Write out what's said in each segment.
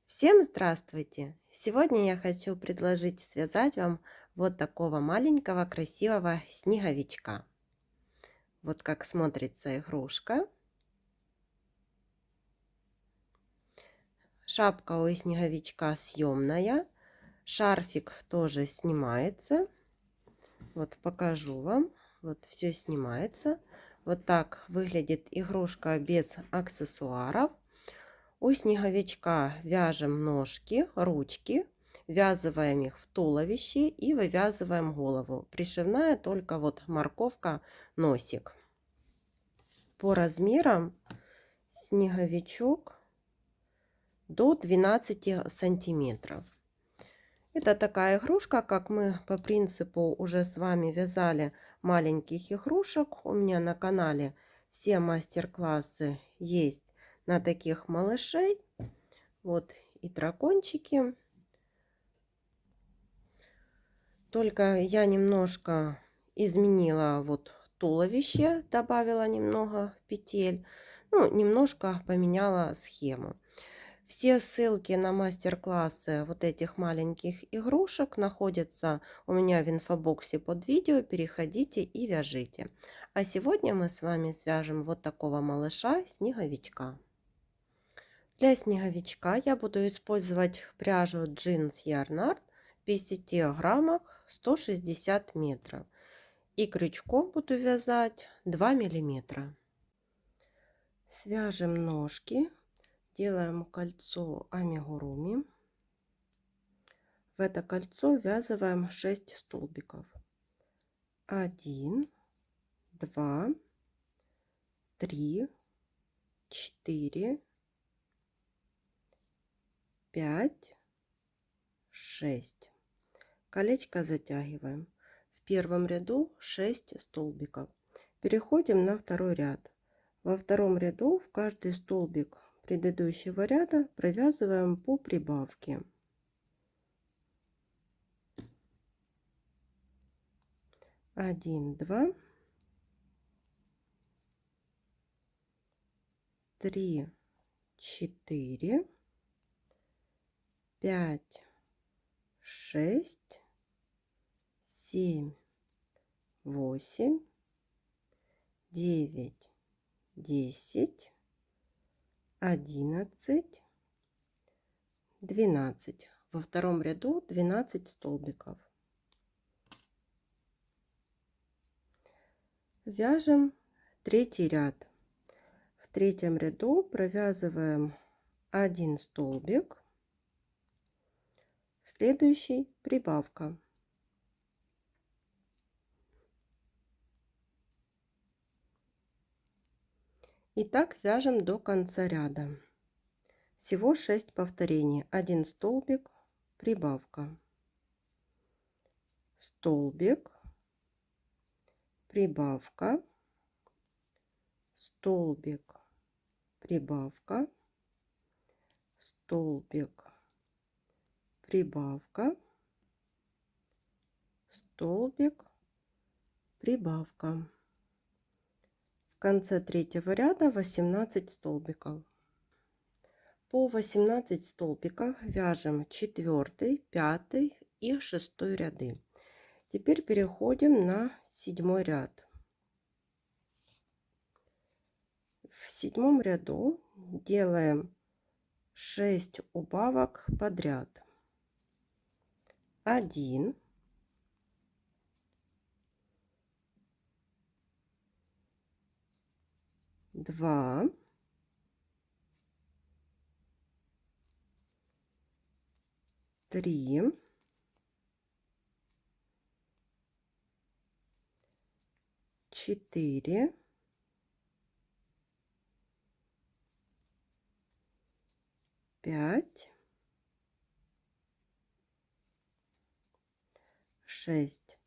Всем здравствуйте! Сегодня я хочу предложить связать вам вот такого маленького красивого снеговичка. Вот как смотрится игрушка. Шапка у снеговичка съемная. Шарфик тоже снимается. Вот покажу вам. Вот все снимается. Вот так выглядит игрушка без аксессуаров. У снеговичка вяжем ножки, ручки, ввязываем их в туловище и вывязываем голову. Пришивная только вот морковка, носик. По размерам снеговичок до 12 сантиметров. Это такая игрушка, как мы по принципу уже с вами вязали маленьких игрушек. У меня на канале все мастер-классы есть на таких малышей. Вот и дракончики. Только я немножко изменила вот туловище, добавила немного петель, ну, немножко поменяла схему. Все ссылки на мастер-классы вот этих маленьких игрушек находятся у меня в инфобоксе под видео. Переходите и вяжите. А сегодня мы с вами свяжем вот такого малыша снеговичка. Для снеговичка я буду использовать пряжу Jeans Yarn Art в 50 граммах 160 метров. И крючком буду вязать 2 миллиметра. Свяжем ножки. Делаем кольцо амигуруми. В это кольцо ввязываем 6 столбиков. 1, 2, 3, 4, 5, 6. Колечко затягиваем. В первом ряду 6 столбиков. Переходим на второй ряд. Во втором ряду в каждый столбик предыдущего ряда провязываем по прибавке. 1, 2, 3, 4, 5, 6, 7, 8, 9, 10, 11, 12. Во втором ряду 12 столбиков. Вяжем третий ряд. В третьем ряду провязываем 1 столбик, следующий прибавка. И так вяжем до конца ряда. Всего 6 повторений. 1 столбик, прибавка, столбик, прибавка, столбик, прибавка, столбик, прибавка, столбик, прибавка. В конце третьего ряда 18 столбиков. По 18 столбиков вяжем 4, 5 и 6 ряды. Теперь переходим на 7 ряд. В 7 ряду делаем 6 убавок подряд. 1, 2, 3, 4, 5, 6.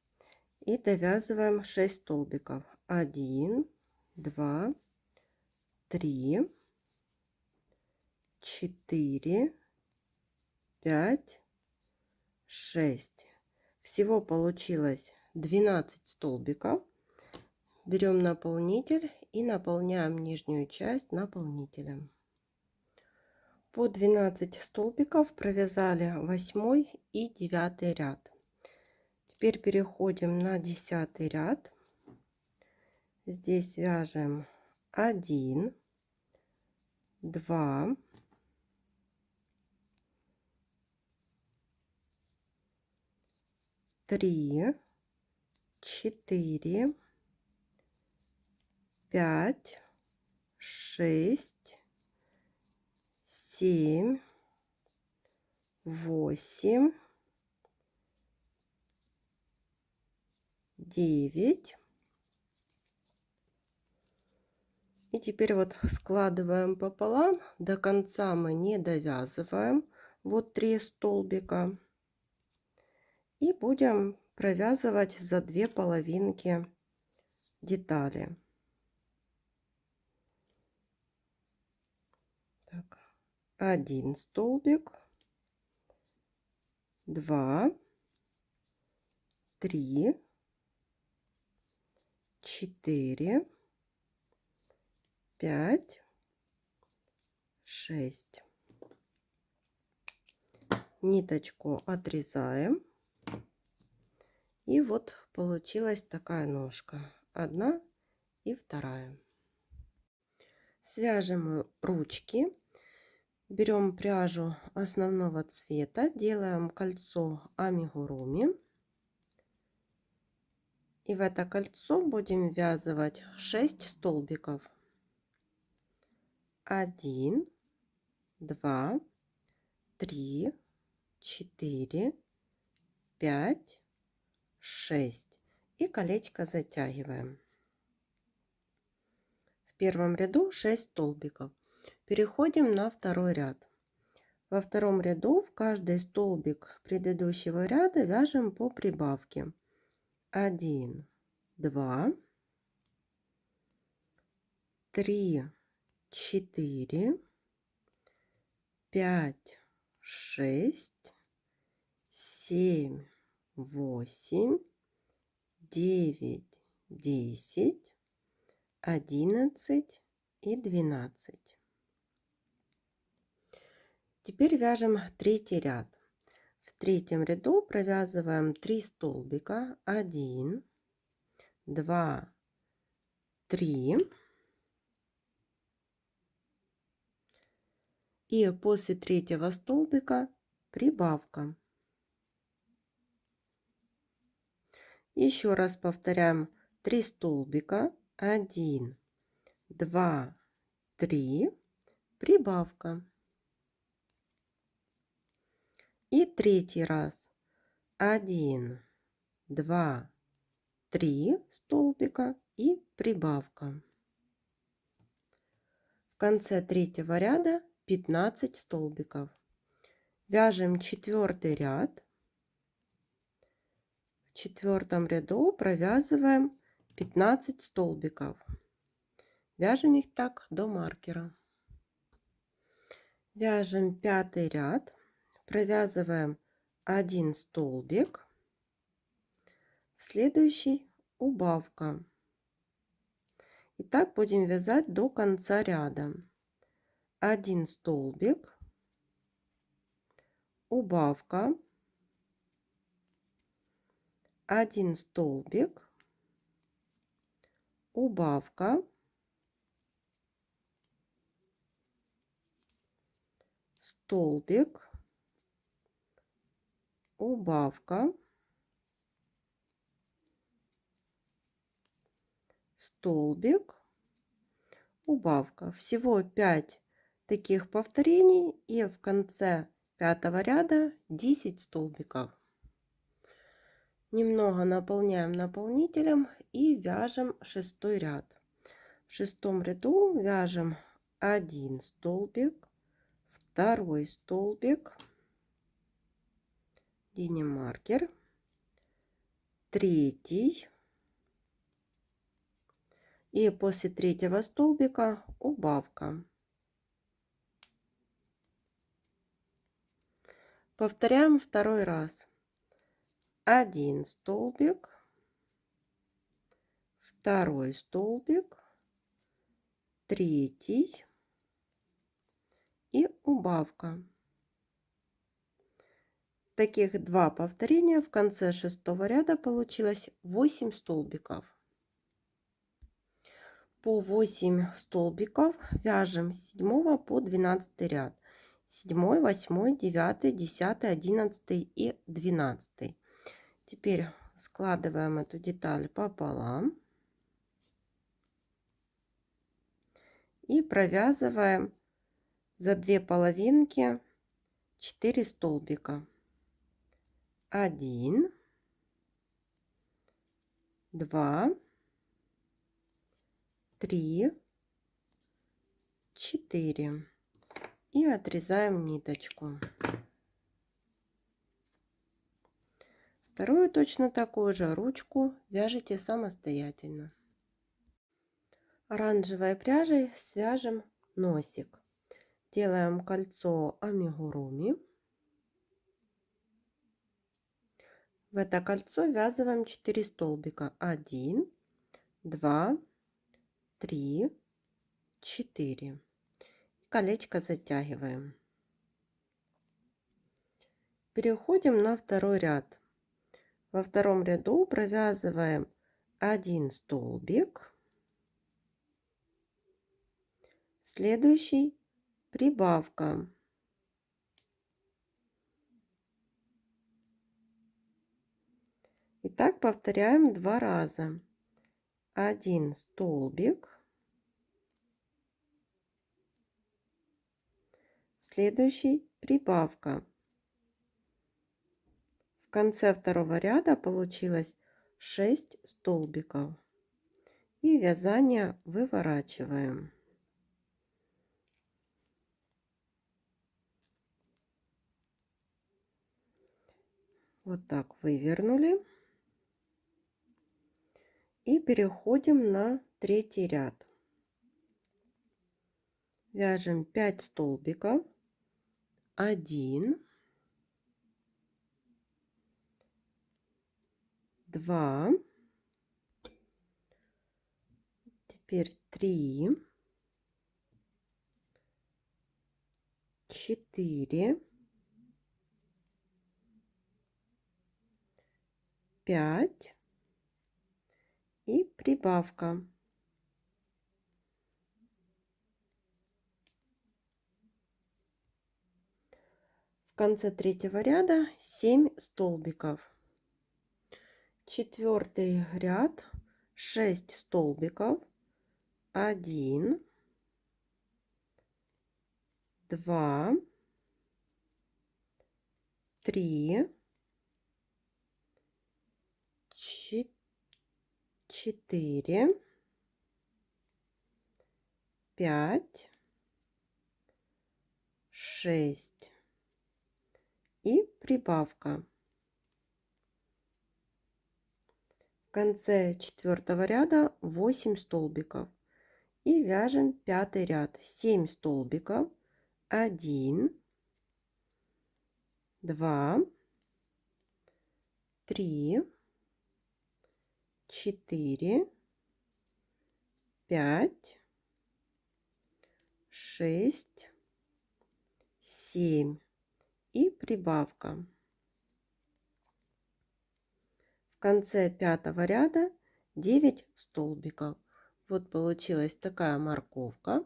И довязываем 6 столбиков. 1, 2, 3, 4, 5, 6. Всего получилось 12 столбиков. Берем наполнитель и наполняем нижнюю часть наполнителем. по 12 столбиков провязали 8 и 9 ряд. Теперь переходим на 10 ряд. Здесь вяжем 1, 2, 3, 4, 5, 6, 7, 8, 9. И теперь вот складываем пополам. До конца мы не довязываем. Вот 3 столбика. И будем провязывать за 2 половинки детали. Так, 1 столбик, 2, 3, 4, 5, 6. Ниточку отрезаем. И вот получилась такая ножка. Одна и вторая. Свяжем ручки. Берем пряжу основного цвета. Делаем кольцо амигуруми. И в это кольцо будем ввязывать 6 столбиков. 1, 2, 3, 4, 5, 6. И колечко затягиваем. В первом ряду 6 столбиков. Переходим на второй ряд. Во втором ряду в каждый столбик предыдущего ряда вяжем по прибавке. 1, 2, 3, 4, 5, 6, 7, 8, 9, 10, 11 и 12. Теперь вяжем третий ряд. В третьем ряду провязываем 3 столбика. 1, 2, 3. И после третьего столбика прибавка. Еще раз повторяем: 3 столбика, 1, 2, 3, прибавка. И третий раз: 1, 2, 3 столбика и прибавка. В конце третьего ряда 15 столбиков. Вяжем четвертый ряд. В четвертом ряду провязываем 15 столбиков. Вяжем их так до маркера. Вяжем пятый ряд. Провязываем 1 столбик. В следующий убавка. И так будем вязать до конца ряда. 1 столбик, убавка, 1 столбик, убавка, столбик, убавка, столбик, убавка. Всего 5 таких повторений, и в конце пятого ряда 10 столбиков. Немного наполняем наполнителем и вяжем шестой ряд. В шестом ряду вяжем 1 столбик, второй столбик, линия маркер, третий, и после третьего столбика убавка. Повторяем второй раз. 1 столбик, второй столбик, третий и убавка. Таких 2 повторения. В конце 6-го ряда получилось 8 столбиков. По 8 столбиков вяжем с 7 по 12 ряд. 7, 8, 9, 10, 11 и 12. Теперь складываем эту деталь пополам и провязываем за 2 половинки 4 столбика. 1, 2, 3, 4 и отрезаем ниточку. Вторую точно такую же ручку вяжите самостоятельно. Оранжевой пряжей свяжем носик. Делаем кольцо амигуруми. В это кольцо ввязываем 4 столбика. 1, 2, 3, 4. Колечко затягиваем. Переходим на второй ряд. Во втором ряду провязываем 1 столбик. Следующий прибавка. И так повторяем 2 раза. 1 столбик. Следующий прибавка. В конце второго ряда получилось 6 столбиков. И вязание выворачиваем. Вот так вывернули. И переходим на третий ряд. Вяжем 5 столбиков. 1, 2, теперь 3, 4, 5 и прибавка. В конце третьего ряда 7 столбиков. Четвертый ряд 6 столбиков. 1, 2, 3, 4, 5, 6 и прибавка. В конце четвертого ряда 8 столбиков. И вяжем пятый ряд. 7 столбиков. 1, 2, 3, 4, 5, 6, 7 и прибавка. В конце пятого ряда 9 столбиков. Вот получилась такая морковка.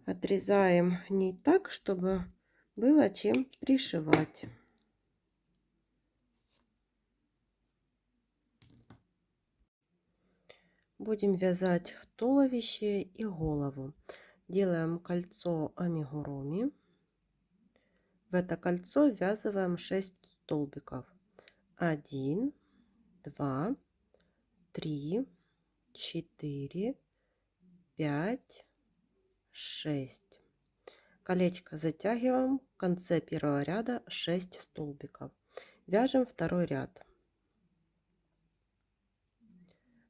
Отрезаем нить так, чтобы было чем пришивать. Будем вязать туловище и голову. Делаем кольцо амигуруми. В это кольцо ввязываем 6 столбиков. 1, 2, 3, 4, 5, 6. Колечко затягиваем. В конце первого ряда 6 столбиков. Вяжем второй ряд.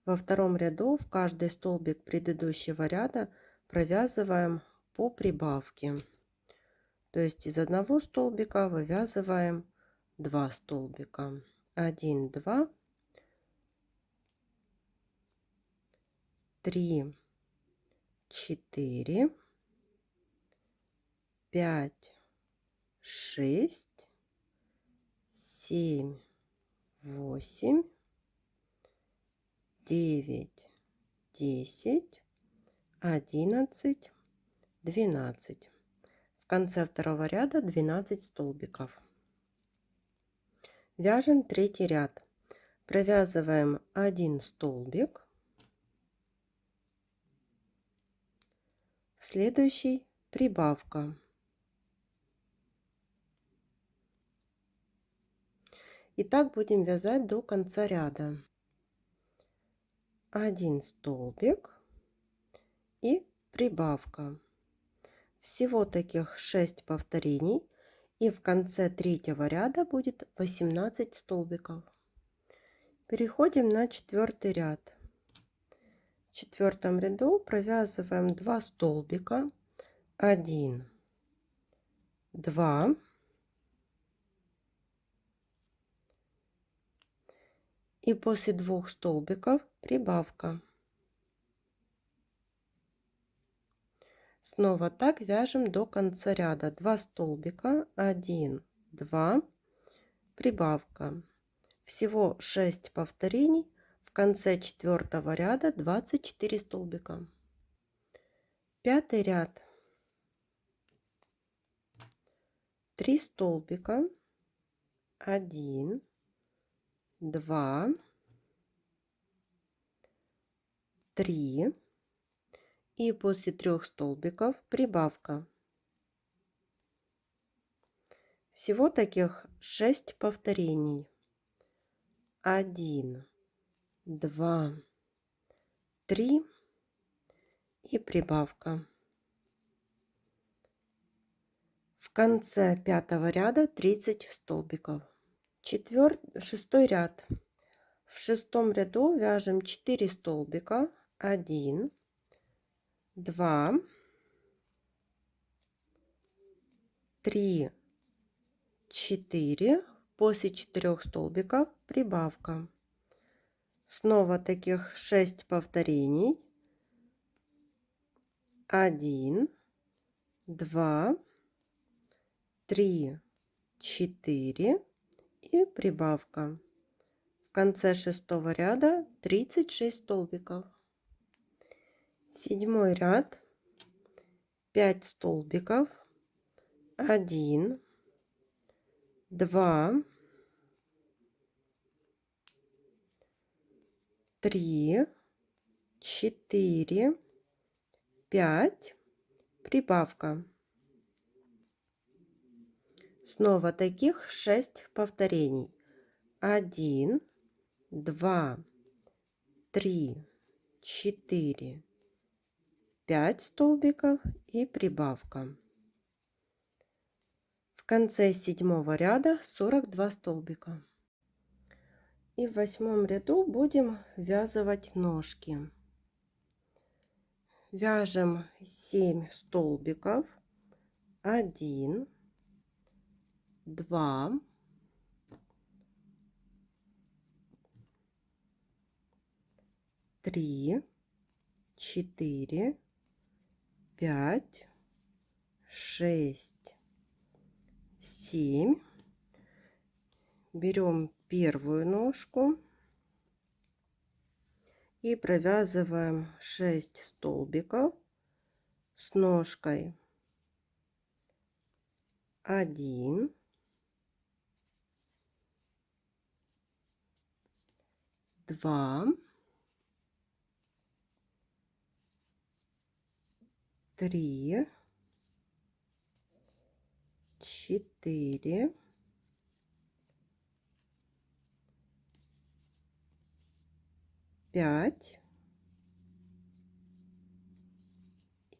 Во втором ряду в каждый столбик предыдущего ряда провязываем по прибавке. То есть из одного столбика вывязываем 2 столбика. 1, 2, 3, 4, 5, 6, 7, 8, 9, 10, 11, 12. В конце второго ряда 12 столбиков. Вяжем третий ряд. Провязываем 1 столбик. Следующий прибавка. И так будем вязать до конца ряда. 1 столбик и прибавка. Всего таких 6 повторений, и в конце третьего ряда будет 18 столбиков. Переходим на четвертый ряд. В четвертом ряду провязываем 2 столбика, 1, 2, и после 2 столбиков прибавка. Снова так вяжем до конца ряда. 2 столбика, 1, 2, прибавка. Всего 6 повторений. В конце четвертого ряда 24 столбика. Пятый ряд. 3 столбика, 1, 2, 3, и после 3 столбиков прибавка. Всего таких 6 повторений. 1, 2, 3 и прибавка. В конце пятого ряда 30 столбиков. Шестой ряд. В шестом ряду вяжем 4 столбика, 1, 2, 3, 4. После 4 столбиков прибавка. Снова таких 6 повторений. 1, 2, 3, 4 и прибавка. В конце шестого ряда 36 столбиков. Седьмой ряд. 5 столбиков. 1, 2, 3, 4, 5, прибавка. Снова таких 6 повторений. 1, 2, 3, 4, 5 столбиков и прибавка. В конце седьмого ряда 42 столбика. И в восьмом ряду будем ввязывать ножки. Вяжем 7 столбиков. 1, 2, 3, 4, 5, 6, 7. Берем первую ножку и провязываем 6 столбиков с ножкой 1, 2, 3, 4, 5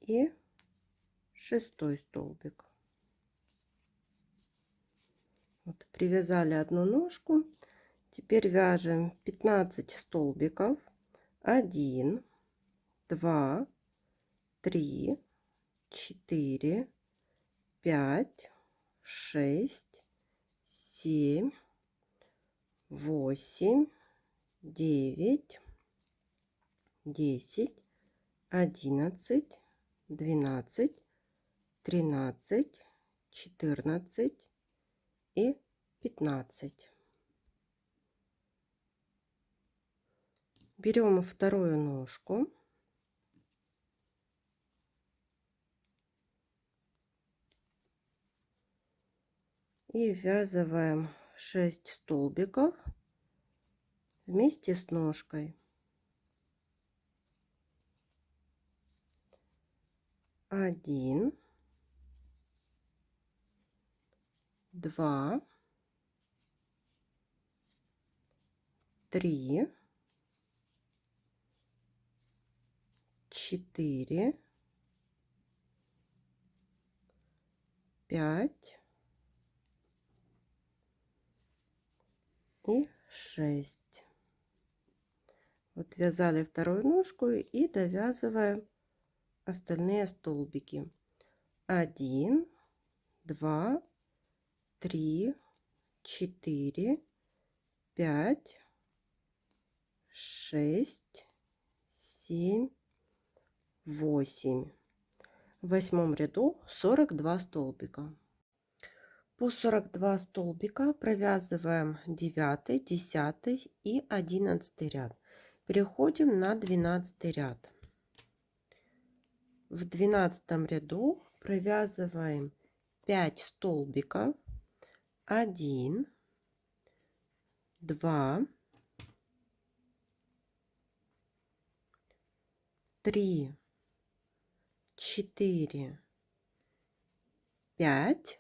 и шестой столбик. Вот, привязали одну ножку. Теперь вяжем 15 столбиков. 1, 2, 3, 4, 5, 6, 7, 8, 9, 10, 11, 12, 13, 14 и 15. Берем вторую ножку и ввязываем 6 столбиков вместе с ножкой. 1, 2, 3, 4, 5 и 6. Вот вязали вторую ножку и довязываем остальные столбики. 1, 2, 3, 4, 5, 6, 7, 8. В 8 ряду 42 столбика. По 42 столбика провязываем 9, 10 и 11 ряд. Переходим на 12 ряд. В 12 ряду провязываем 5 столбиков. 1, 2, 3, 4, 5.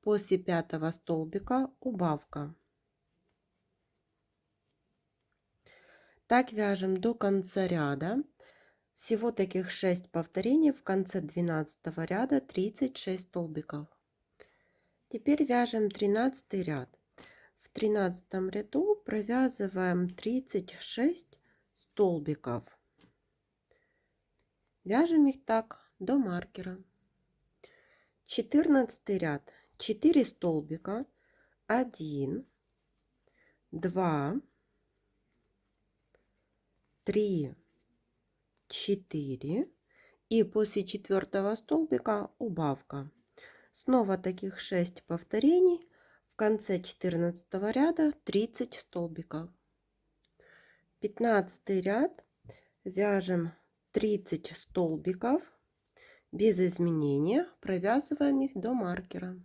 После 5 столбика убавка. Так вяжем до конца ряда. Всего таких 6 повторений. В конце 12 ряда 36 столбиков. Теперь вяжем 13 ряд. В 13 ряду провязываем 36 столбиков. Вяжем их так до маркера. 14 ряд. 4 столбика. 1, 2, 3, 4. И после 4 столбика убавка. Снова таких 6 повторений. В конце 14 ряда 30 столбиков. 15 ряд. Вяжем 30 столбиков без изменения, провязываем их до маркера.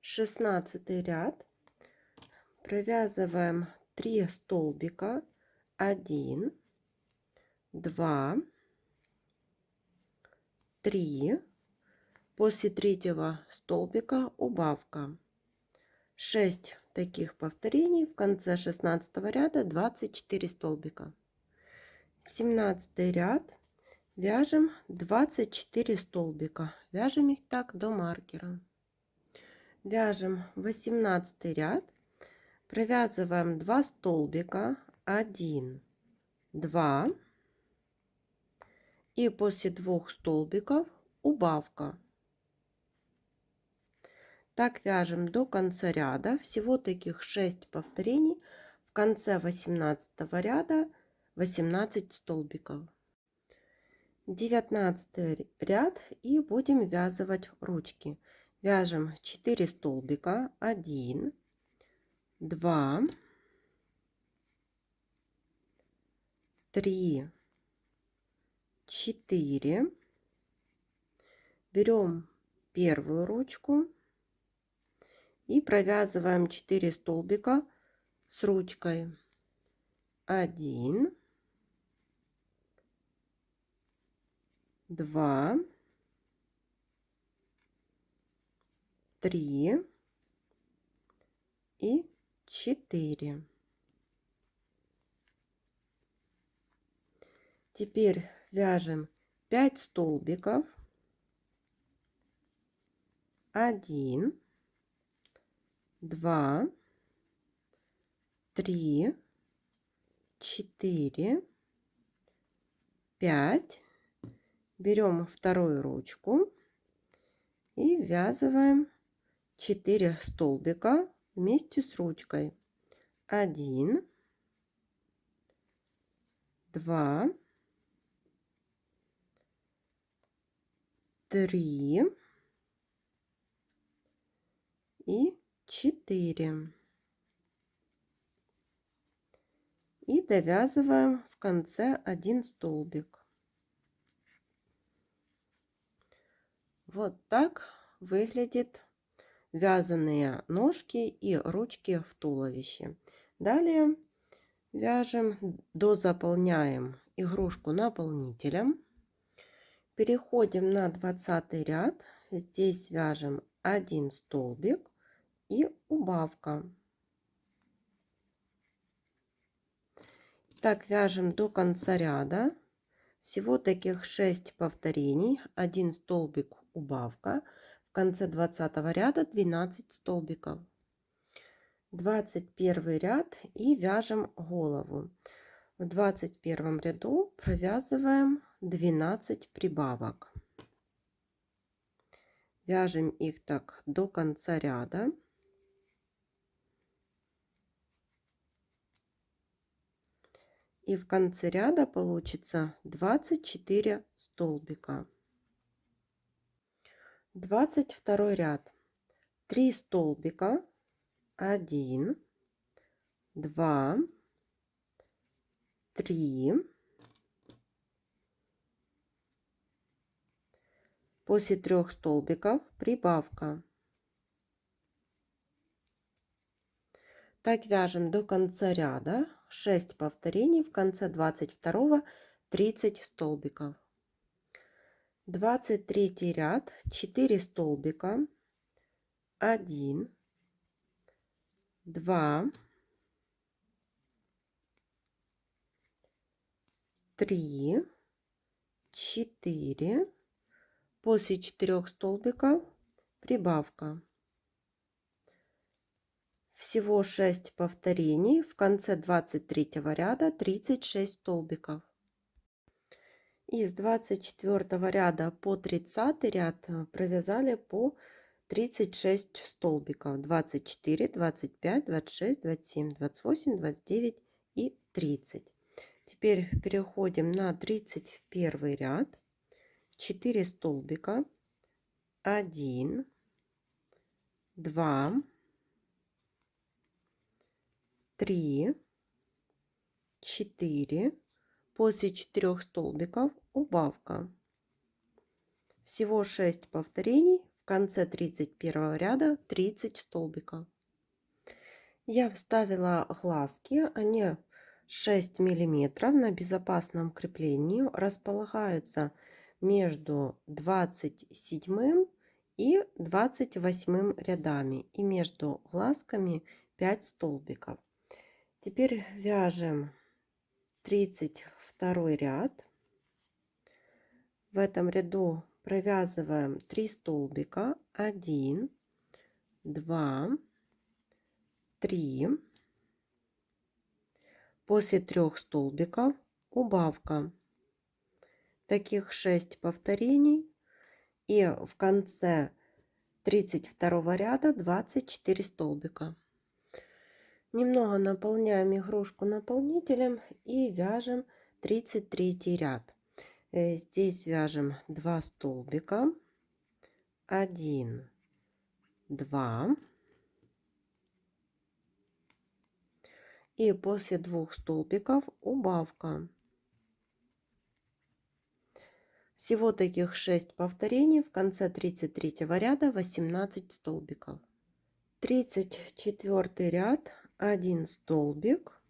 16 ряд. Провязываем 3 столбика. 1, 2, 3. После 3 столбика убавка. 6 таких повторений. В конце 16 ряда 24 столбика. 17 ряд. Вяжем 24 столбика. Вяжем их так до маркера. Вяжем 18 ряд. Провязываем 2 столбика. 1, 2. И после 2 столбиков убавка. Так вяжем до конца ряда. Всего таких 6 повторений. В конце 18 ряда 18 столбиков. 19 ряд и будем ввязывать ручки. Вяжем 4 столбика. 1, 2, 3, 4. Берем первую ручку и провязываем 4 столбика с ручкой. 1, 2, 3 и 4. Теперь вяжем 5 столбиков. 1, 2, 3, 4, 5. Берем вторую ручку и ввязываем 4 столбика вместе с ручкой. 1, 2, 3, и 4. И довязываем в конце 1 столбик. Вот так выглядит вязаные ножки и ручки в туловище. Далее вяжем, дозаполняем игрушку наполнителем. Переходим на 20 ряд. Здесь вяжем 1 столбик и убавка. Так вяжем до конца ряда. Всего таких 6 повторений. 1 столбик убавка. В конце 20 ряда 12 столбиков. 21 ряд и вяжем голову. В 21 ряду провязываем 12 прибавок. Вяжем их так до конца ряда. И в конце ряда получится 24 столбика. 22 ряд. 3 столбика. 1, 2, 3. После 3 столбиков прибавка. Так вяжем до конца ряда. 6 повторений. В конце 22 30 столбиков. 23 ряд. 4 столбика. 1, 2, 3, 4. После 4 столбиков прибавка. Всего 6 повторений. В конце 23 ряда 36 столбиков. И с 24 ряда по 30 ряд провязали по 36 столбиков. 24, 25, 26, 27, 28, 29 и 30. Теперь переходим на 31 ряд. 4 столбика. 1, 2, 3, 4. После 4 столбиков убавка. Всего 6 повторений. В конце 31 ряда 30 столбиков. Я вставила глазки. Они 6 миллиметров на безопасном креплении. Располагаются между 27 и 28 рядами. И между глазками 5 столбиков. Теперь вяжем 32 ряд. В этом ряду провязываем 3 столбика. 1, 2, 3. После 3 столбиков убавка. Таких 6 повторений. И в конце 32 ряда 24 столбика. Немного наполняем игрушку наполнителем и вяжем 33 ряд. Здесь вяжем 2 столбика. 1, 2. И после 2 столбиков убавка. Всего таких 6 повторений. В конце 33 ряда 18 столбиков. 34 ряд. 1 столбик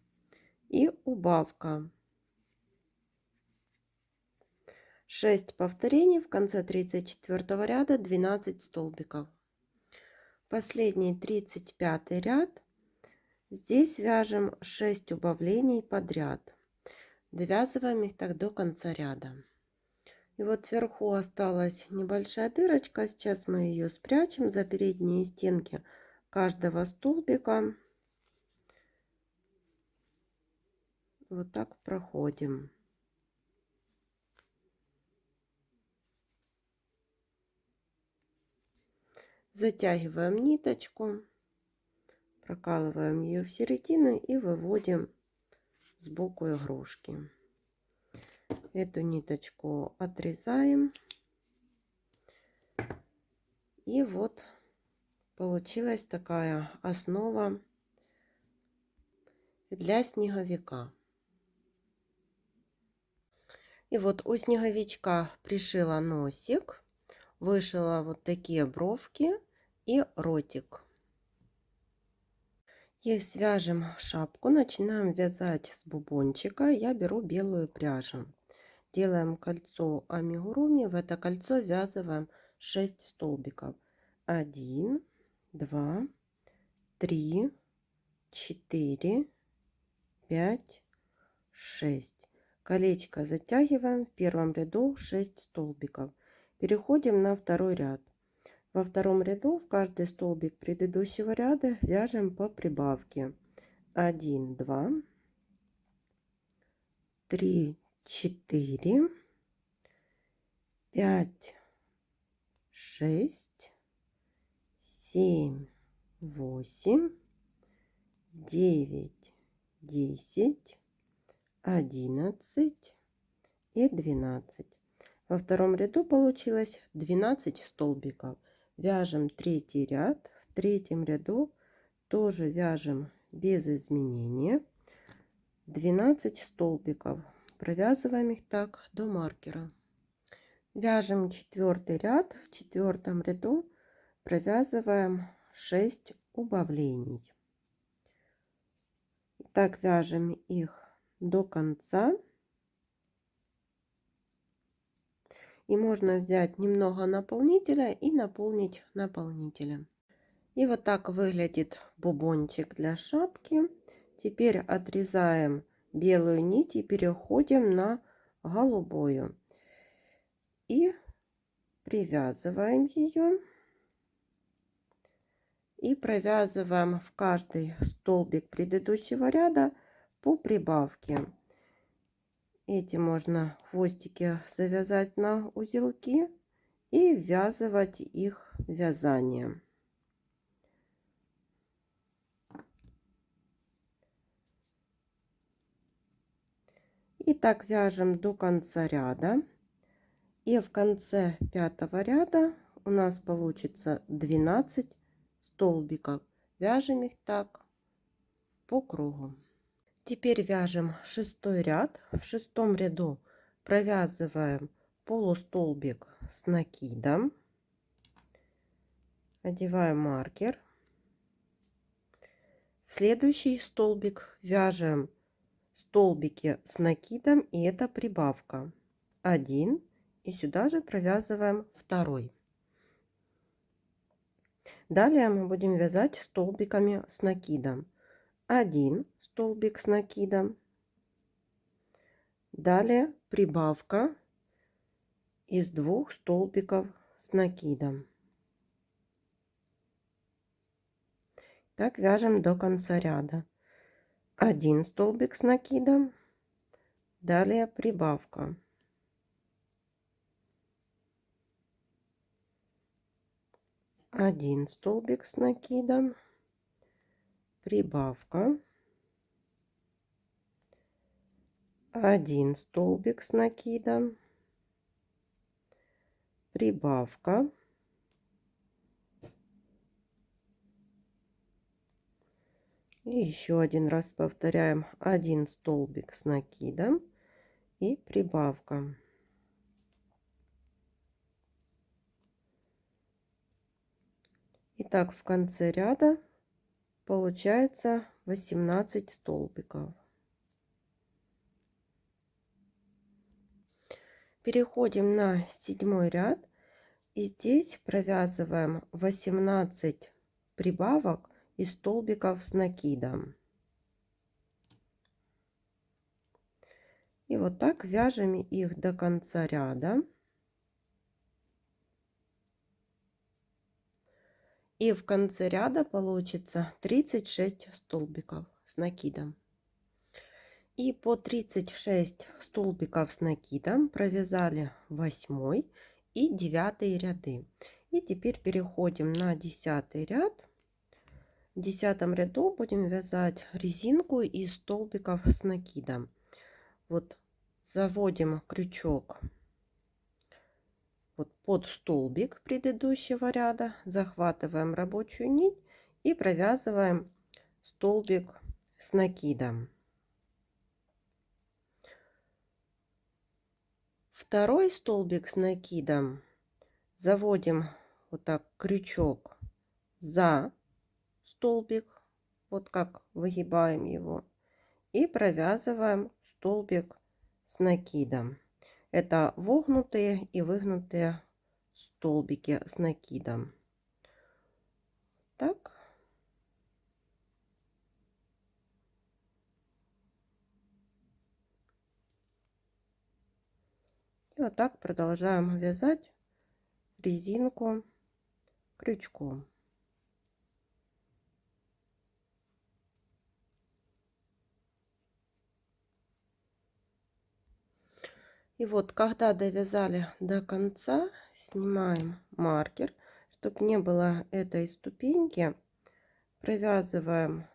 и убавка. 6 повторений. В конце 34 ряда 12 столбиков. Последний 35 ряд. Здесь вяжем 6 убавлений подряд. Довязываем их так до конца ряда. И вот вверху осталась небольшая дырочка. Сейчас мы ее спрячем за передние стенки каждого столбика. Вот так проходим. Затягиваем ниточку, прокалываем ее в середину и выводим сбоку игрушки. Эту ниточку отрезаем. И вот получилась такая основа для снеговика. И вот у снеговичка пришила носик, вышила вот такие бровки и ротик. И свяжем шапку. Начинаем вязать с бубончика. Я беру белую пряжу. Делаем кольцо амигуруми. В это кольцо ввязываем 6 столбиков. 1, 2, 3, 4, 5, 6. Колечко затягиваем. В первом ряду 6 столбиков. Переходим на второй ряд. Во втором ряду в каждый столбик предыдущего ряда вяжем по прибавке. 1, 2, 3, 4, 5, 6, 7, 8, 9, 10, 11 и 12. Во втором ряду получилось 12 столбиков. Вяжем третий ряд. В третьем ряду тоже вяжем без изменения 12 столбиков. Провязываем их так до маркера. Вяжем четвертый ряд. В четвертом ряду провязываем 6 убавлений. Так вяжем их до конца. И можно взять немного наполнителя и наполнить наполнителем. И вот так выглядит бубончик для шапки. Теперь отрезаем белую нить и переходим на голубую. И привязываем ее. И провязываем в каждый столбик предыдущего ряда по прибавке. Эти можно хвостики завязать на узелки и ввязывать их вязанием. И так вяжем до конца ряда. И в конце пятого ряда у нас получится 12 столбиков. Вяжем их так по кругу. Теперь вяжем шестой ряд. В шестом ряду провязываем полустолбик с накидом. Одеваем маркер. В следующий столбик вяжем столбики с накидом, и это прибавка 1, и сюда же провязываем второй. Далее мы будем вязать столбиками с накидом. 1 столбик с накидом, далее прибавка из 2 столбиков с накидом. Так вяжем до конца ряда. 1 столбик с накидом, далее прибавка. 1 столбик с накидом, прибавка. 1 столбик с накидом, прибавка. И еще один раз повторяем: 1 столбик с накидом и прибавка. Итак, в конце ряда получается 18 столбиков. Переходим на седьмой ряд, и здесь провязываем 18 прибавок из столбиков с накидом. И вот так вяжем их до конца ряда. И в конце ряда получится 36 столбиков с накидом. И по 36 столбиков с накидом провязали 8 и 9 ряды. И теперь переходим на 10 ряд. В 10 ряду будем вязать резинку из столбиков с накидом. Вот заводим крючок вот под столбик предыдущего ряда, захватываем рабочую нить и провязываем столбик с накидом. Второй столбик с накидом заводим вот так крючок за столбик, вот как выгибаем его, и провязываем столбик с накидом. Это вогнутые и выгнутые столбики с накидом. Так. И вот так продолжаем вязать резинку крючком. И вот, когда довязали до конца, снимаем маркер, чтобы не было этой ступеньки, провязываем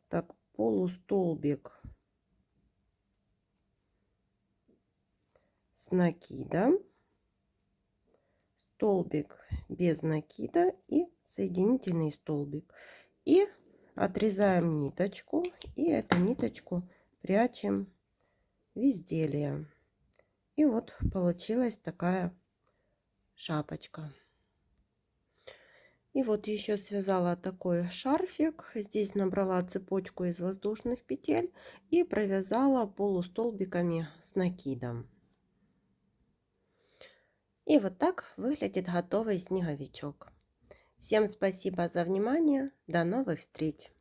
так полустолбик с накидом, столбик без накида и соединительный столбик. И отрезаем ниточку, и эту ниточку прячем в изделие. И вот получилась такая шапочка. И вот еще связала такой шарфик. Здесь набрала цепочку из воздушных петель и провязала полустолбиками с накидом. И вот так выглядит готовый снеговичок. Всем спасибо за внимание. До новых встреч!